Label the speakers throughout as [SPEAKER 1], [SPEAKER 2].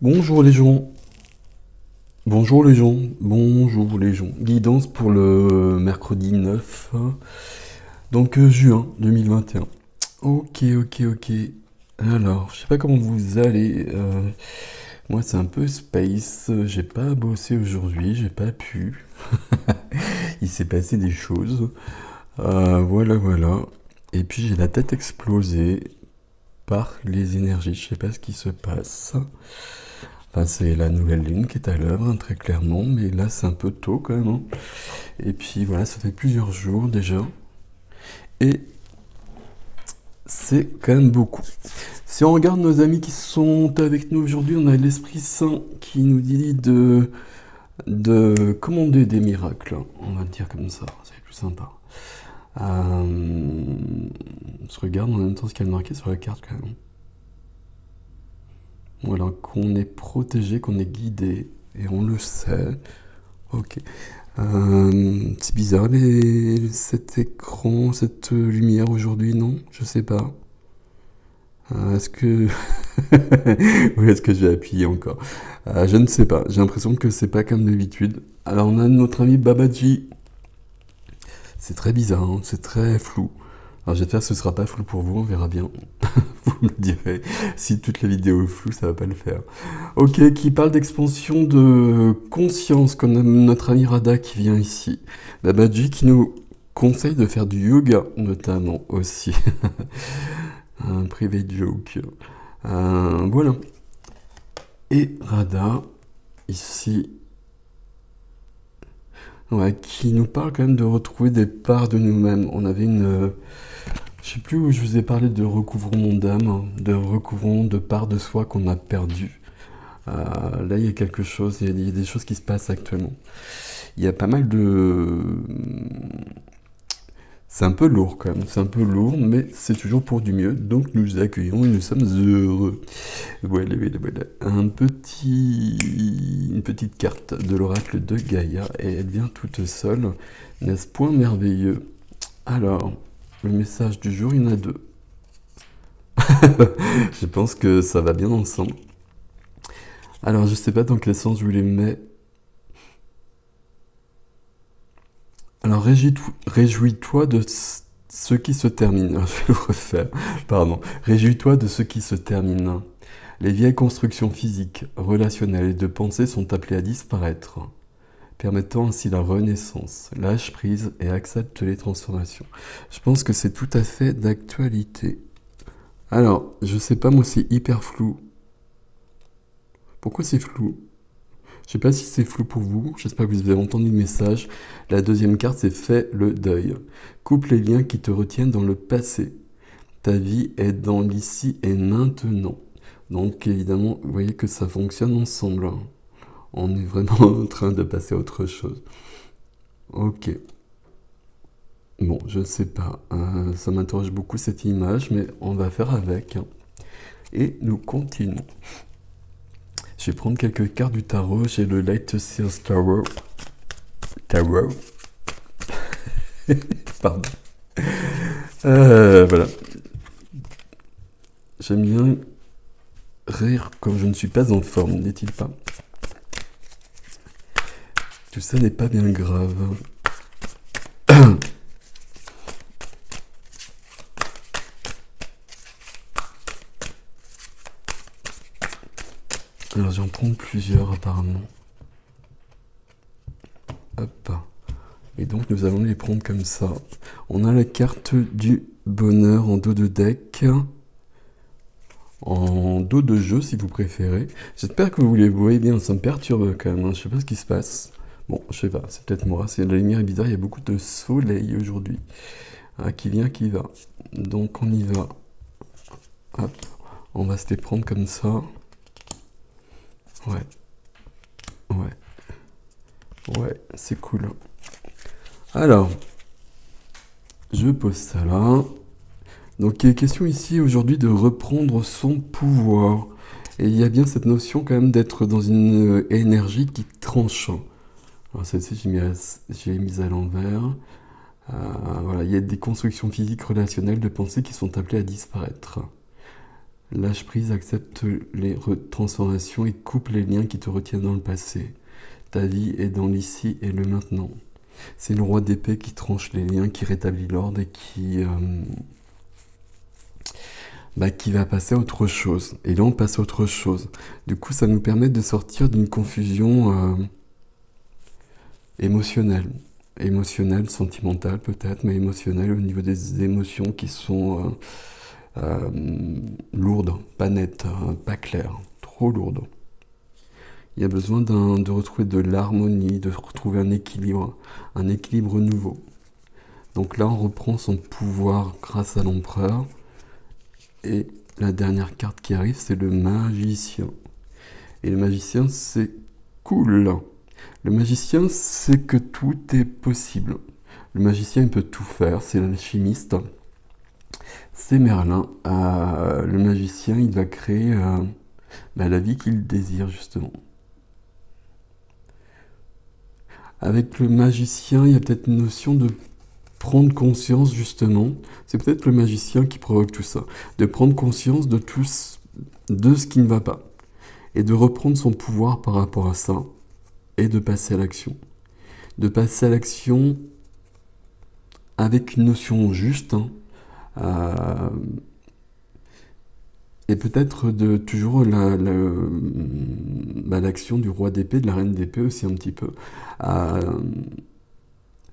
[SPEAKER 1] Bonjour les gens, bonjour les gens, bonjour les gens. Guidance pour le mercredi 9, juin 2021. Ok, ok, ok. Alors, je sais pas comment vous allez. Moi, c'est un peu space. J'ai pas bossé aujourd'hui, j'ai pas pu. Il s'est passé des choses. Voilà, voilà. Et puis j'ai la tête explosée par les énergies. Je sais pas ce qui se passe. Enfin, c'est la nouvelle lune qui est à l'œuvre, hein, très clairement, mais là c'est un peu tôt quand même, hein. Et puis voilà, ça fait plusieurs jours déjà, et c'est quand même beaucoup. Si on regarde nos amis qui sont avec nous aujourd'hui, on a l'Esprit Saint qui nous dit de commander des miracles, on va le dire comme ça, c'est plus sympa. On se regarde en même temps ce qu'il y a marqué sur la carte quand même. Voilà, qu'on est protégé, qu'on est guidé, et on le sait. Ok. C'est bizarre cet écran, cette lumière aujourd'hui, non? Je sais pas. Est-ce que... Oui, est-ce que je vais appuyer encore? Je ne sais pas. J'ai l'impression que c'est pas comme d'habitude. Alors on a notre ami Babaji. C'est très bizarre, hein, c'est très flou. Alors j'espère que ce sera pas flou pour vous, on verra bien. Vous me direz. Si toute la vidéo est floue, ça va pas le faire. Ok, qui parle d'expansion de conscience, comme notre ami Rada qui vient ici. Babaji qui nous conseille de faire du yoga, notamment aussi. Un privé joke. Voilà. Et Rada, ici, ouais, qui nous parle quand même de retrouver des parts de nous-mêmes. On avait une... je sais plus où je vous ai parlé de recouvrement d'âme, hein, de recouvrement de parts de soi qu'on a perdues. Là, il y a quelque chose, il y a des choses qui se passent actuellement. Il y a pas mal de... C'est un peu lourd quand même, c'est un peu lourd, mais c'est toujours pour du mieux, donc nous accueillons et nous sommes heureux. Voilà, voilà, voilà. Une petite carte de l'oracle de Gaïa, et elle vient toute seule. N'est-ce point merveilleux? Alors, le message du jour, il y en a deux. Je pense que ça va bien ensemble. Alors, je sais pas dans quel sens je vous les mets. Alors, réjouis-toi de ce qui se termine. Alors, je vais le refaire. Pardon. Réjouis-toi de ce qui se termine. Les vieilles constructions physiques, relationnelles et de pensée sont appelées à disparaître, permettant ainsi la renaissance. Lâche prise et accepte les transformations. Je pense que c'est tout à fait d'actualité. Alors, je sais pas, moi c'est hyper flou. Pourquoi c'est flou? Je sais pas si c'est flou pour vous, j'espère que vous avez entendu le message. La deuxième carte, c'est fais le deuil. Coupe les liens qui te retiennent dans le passé. Ta vie est dans l'ici et maintenant. Donc évidemment, vous voyez que ça fonctionne ensemble, hein. On est vraiment en train de passer à autre chose. Ok. Bon, je sais pas. Ça m'interroge beaucoup cette image, mais on va faire avec, hein. Et nous continuons. Je vais prendre quelques cartes du tarot. J'ai le Light Seals Tarot. Tarot. Pardon. Voilà. J'aime bien rire quand je ne suis pas en forme, n'est-il pas? Tout ça n'est pas bien grave. Alors j'en prends plusieurs apparemment. Hop. Et donc nous allons les prendre comme ça. On a la carte du bonheur en dos de deck. En dos de jeu si vous préférez. J'espère que vous les voyez bien, ça me perturbe quand même, hein. Je sais pas ce qui se passe. Bon, je sais pas, c'est peut-être moi, c'est la lumière est bizarre, il y a beaucoup de soleil aujourd'hui. Qui vient, qui va. Donc on y va. Hop, on va se les prendre comme ça. Ouais, ouais, c'est cool. Alors, je pose ça là. Donc il est question ici aujourd'hui de reprendre son pouvoir. Et il y a bien cette notion quand même d'être dans une énergie qui tranche. Alors celle-ci, j'ai mis à l'envers. Voilà, il y a des constructions physiques relationnelles de pensée qui sont appelées à disparaître. Lâche prise, accepte les transformations et coupe les liens qui te retiennent dans le passé. Ta vie est dans l'ici et le maintenant. C'est le roi d'épée qui tranche les liens, qui rétablit l'ordre et qui va passer à autre chose. Et là, on passe à autre chose. Du coup, ça nous permet de sortir d'une confusion émotionnelle. Émotionnelle, sentimentale peut-être, mais émotionnelle au niveau des émotions qui sont lourdes, pas nettes, pas claires, trop lourdes. Il y a besoin de retrouver de l'harmonie, de retrouver un équilibre nouveau. Donc là, on reprend son pouvoir grâce à l'empereur. Et la dernière carte qui arrive, c'est le magicien. Et le magicien, c'est cool. Le magicien, c'est que tout est possible. Le magicien, il peut tout faire, c'est l'alchimiste. C'est Merlin. Le magicien, il va créer la vie qu'il désire, justement. Avec le magicien, il y a peut-être une notion de prendre conscience, justement. C'est peut-être le magicien qui provoque tout ça. De prendre conscience de ce qui ne va pas. Et de reprendre son pouvoir par rapport à ça. Et de passer à l'action. De passer à l'action avec une notion juste. Et peut-être de toujours l'action du roi d'épée, de la reine d'épée aussi un petit peu.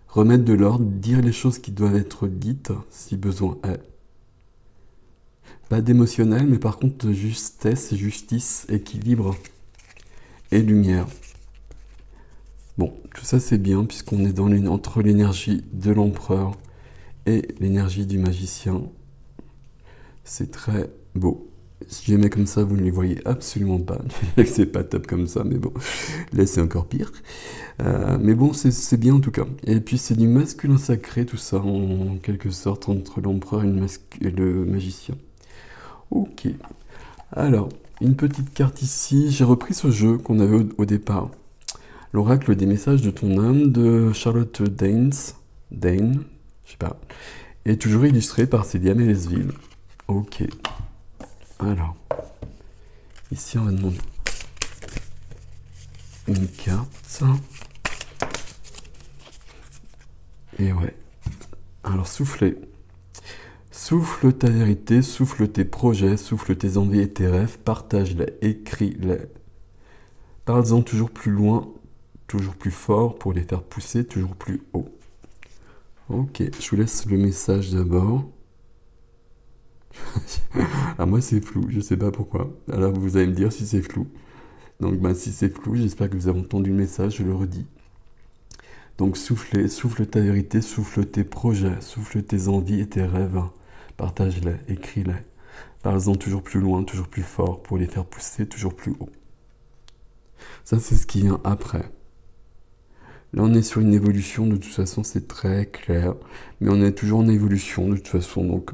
[SPEAKER 1] Remettre de l'ordre, dire les choses qui doivent être dites, si besoin est. Pas d'émotionnel, mais par contre de justesse, justice, équilibre et lumière. Bon, tout ça c'est bien, puisqu'on est entre l'énergie de l'empereur et l'énergie du magicien. C'est très beau. Si je les mets comme ça, vous ne les voyez absolument pas. C'est pas top comme ça, mais bon. Là, c'est encore pire. Mais bon, c'est bien en tout cas. Et puis, c'est du masculin sacré, tout ça, en quelque sorte, entre l'empereur et le magicien. Ok. Alors, une petite carte ici. J'ai repris ce jeu qu'on avait au départ. L'oracle des messages de ton âme de Charlotte Dane, je sais pas. Et toujours illustré par Célia Mélesville. Ok. Alors, ici on va demander une carte. Et ouais. Alors soufflez. Souffle ta vérité, souffle tes projets, souffle tes envies et tes rêves, partage-les, écris-les. Parle-en toujours plus loin, toujours plus fort pour les faire pousser toujours plus haut. Ok, je vous laisse le message d'abord. Ah, moi c'est flou, je sais pas pourquoi. Alors vous allez me dire si c'est flou. Donc si c'est flou, j'espère que vous avez entendu le message, je le redis. Donc souffle ta vérité, souffle tes projets, souffle tes envies et tes rêves. Partage-les, écris-les. Parle-en toujours plus loin, toujours plus fort pour les faire pousser toujours plus haut. Ça c'est ce qui vient après. Là on est sur une évolution, de toute façon c'est très clair. Mais on est toujours en évolution de toute façon, donc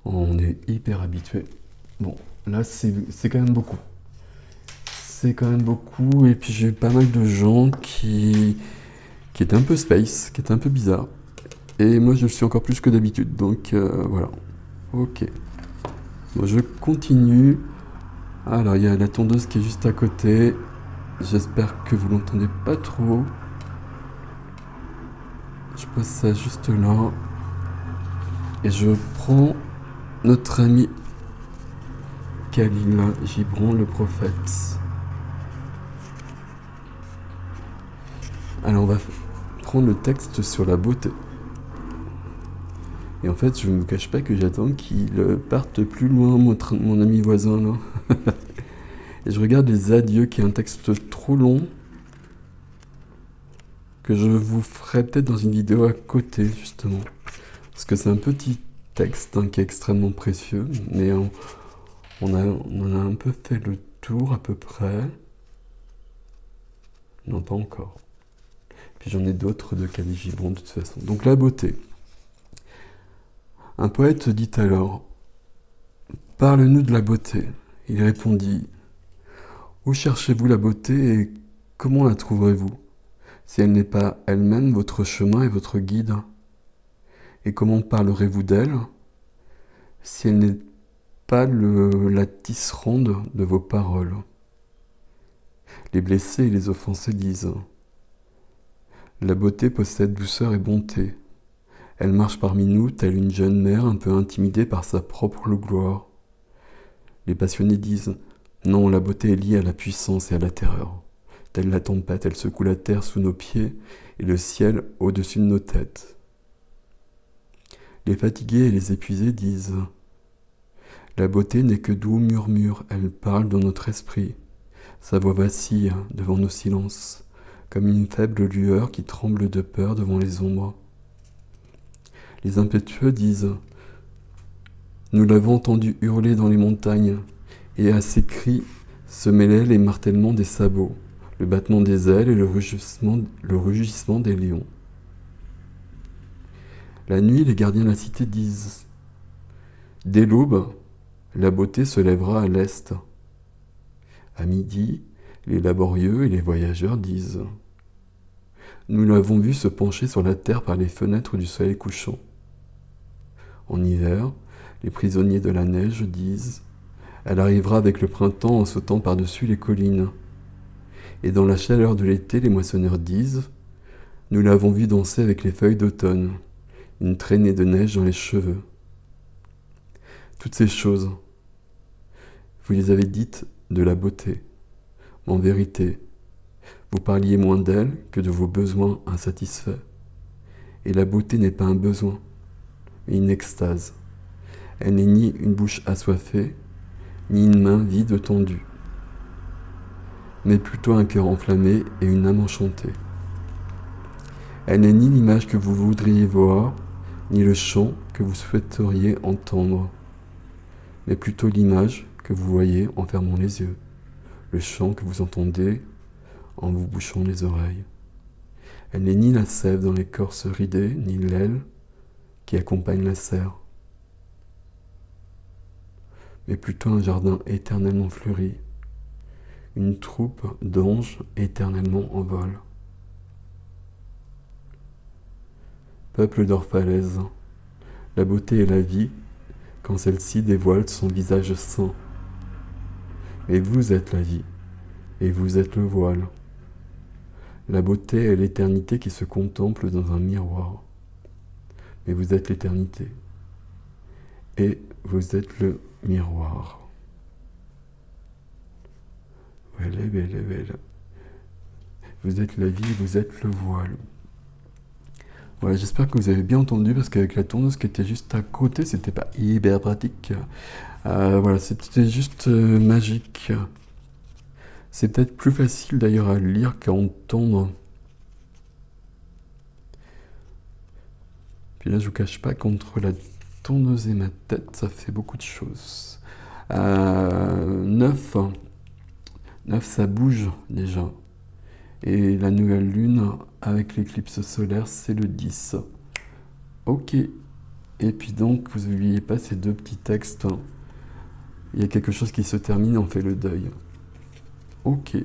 [SPEAKER 1] on est hyper habitué. Bon, là c'est quand même beaucoup. C'est quand même beaucoup, et puis j'ai eu pas mal de gens qui étaient un peu space, qui étaient un peu bizarres. Et moi je le suis encore plus que d'habitude, donc voilà. Ok. Bon, je continue. Alors il y a la tondeuse qui est juste à côté. J'espère que vous l'entendez pas trop. Je pose ça juste là. Et je prends notre ami Khalil Gibran, le prophète. Alors on va prendre le texte sur la beauté. Et en fait, je ne vous cache pas que j'attends qu'il parte plus loin, mon ami voisin là. Et je regarde les adieux, qui est un texte trop long, que je vous ferai peut-être dans une vidéo à côté, justement. Parce que c'est un petit texte qui est extrêmement précieux, mais on en a un peu fait le tour à peu près. Non, pas encore. Puis j'en ai d'autres de Khalil Gibran de toute façon. Donc la beauté. Un poète dit alors, « Parle-nous de la beauté. » Il répondit, « Où cherchez-vous la beauté et comment la trouverez-vous, si elle n'est pas elle-même votre chemin et votre guide? Et comment parlerez-vous d'elle, si elle n'est pas la tisserande de vos paroles. Les blessés et les offensés disent: la beauté possède douceur et bonté. Elle marche parmi nous telle une jeune mère un peu intimidée par sa propre gloire. Les passionnés disent: non, la beauté est liée à la puissance et à la terreur. Telle la tempête, elle secoue la terre sous nos pieds et le ciel au-dessus de nos têtes. Les fatigués et les épuisés disent: la beauté n'est que doux murmure, elle parle dans notre esprit. Sa voix vacille devant nos silences, comme une faible lueur qui tremble de peur devant les ombres. Les impétueux disent: nous l'avons entendu hurler dans les montagnes, et à ses cris se mêlaient les martèlements des sabots, le battement des ailes et le rugissement des lions. La nuit, les gardiens de la cité disent: dès l'aube, la beauté se lèvera à l'est. À midi, les laborieux et les voyageurs disent: nous l'avons vu se pencher sur la terre par les fenêtres du soleil couchant. En hiver, les prisonniers de la neige disent: elle arrivera avec le printemps en sautant par-dessus les collines. Et dans la chaleur de l'été, les moissonneurs disent: nous l'avons vu danser avec les feuilles d'automne, une traînée de neige dans les cheveux. Toutes ces choses, vous les avez dites de la beauté. En vérité, vous parliez moins d'elle que de vos besoins insatisfaits. Et la beauté n'est pas un besoin, mais une extase. Elle n'est ni une bouche assoiffée, ni une main vide tendue, mais plutôt un cœur enflammé et une âme enchantée. Elle n'est ni l'image que vous voudriez voir, ni le chant que vous souhaiteriez entendre, mais plutôt l'image que vous voyez en fermant les yeux, le chant que vous entendez en vous bouchant les oreilles. Elle n'est ni la sève dans l'écorce ridée, ni l'aile qui accompagne la serre, mais plutôt un jardin éternellement fleuri, une troupe d'anges éternellement en vol. Peuple d'Orphalaise, la beauté est la vie quand celle-ci dévoile son visage saint. Mais vous êtes la vie, et vous êtes le voile. La beauté est l'éternité qui se contemple dans un miroir. Mais vous êtes l'éternité, et vous êtes le miroir. Belle, belle, belle. Vous êtes la vie, vous êtes le voile. Voilà, j'espère que vous avez bien entendu, parce qu'avec la tondeuse qui était juste à côté, c'était pas hyper pratique. Voilà, c'était juste magique. C'est peut-être plus facile d'ailleurs à lire qu'à entendre. Puis là, je vous cache pas qu'entre la tondeuse et ma tête, ça fait beaucoup de choses. 9, ça bouge déjà. Et la nouvelle lune avec l'éclipse solaire, c'est le 10. Ok. Et puis donc, vous n'oubliez pas ces deux petits textes. Il y a quelque chose qui se termine, on fait le deuil. Ok.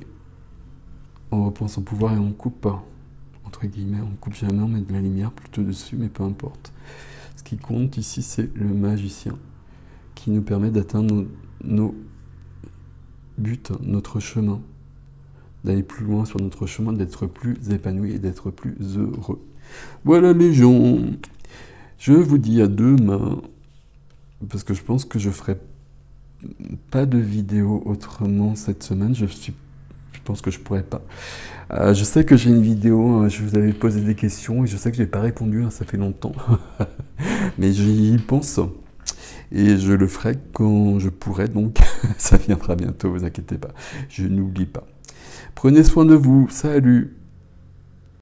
[SPEAKER 1] On reprend son pouvoir et on coupe pas. Entre guillemets, on coupe jamais, on met de la lumière plutôt dessus, mais peu importe. Ce qui compte ici, c'est le magicien, qui nous permet d'atteindre nos buts, notre chemin, d'aller plus loin sur notre chemin, d'être plus épanoui et d'être plus heureux. Voilà les gens. Je vous dis à demain, parce que je pense que je ferai pas de vidéo autrement cette semaine. Je pense que je pourrais pas. Je sais que j'ai une vidéo, je vous avais posé des questions et je sais que j'ai pas répondu, ça fait longtemps. Mais j'y pense et je le ferai quand je pourrai, donc ça viendra bientôt, vous inquiétez pas. Je n'oublie pas. Prenez soin de vous, salut!